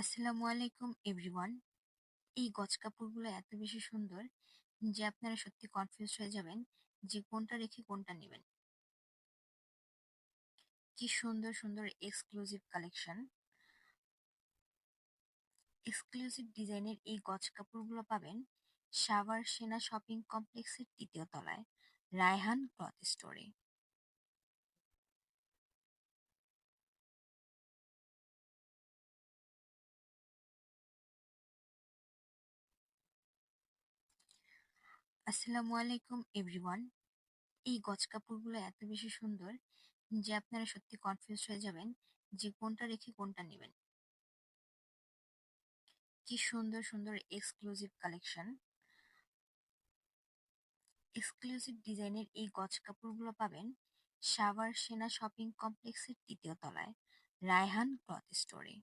আসসালামু আলাইকুম এভরিওয়ান। এই গজ কাপড়গুলো এত বেশি সুন্দর যে আপনারা সত্যি কনফিউজ হয়ে যাবেন যে কোনটা রেখে কোনটা নেবেন। কি সুন্দর সুন্দর এক্সক্লুসিভ কালেকশন, এক্সক্লুসিভ ডিজাইনের এই গজ কাপড়গুলো পাবেন সাভার সেনা শপিং কমপ্লেক্সের তৃতীয় তলায়, রায়হান ক্লথ স্টোরে। আসসালামু আলাইকুম এভরিওয়ান। এই গজ কাপড়গুলো এত বেশি সুন্দর যে আপনারা সত্যি কনফিউজ হয়ে যাবেন যে কোনটা রেখে কোনটা নেবেন। কি সুন্দর সুন্দর এক্সক্লুসিভ কালেকশন, এক্সক্লুসিভ ডিজাইনের এই গজ কাপড়গুলো পাবেন সাভার সেনা শপিং কমপ্লেক্সের তৃতীয় তলায়, রায়হান ক্লথ স্টোরে।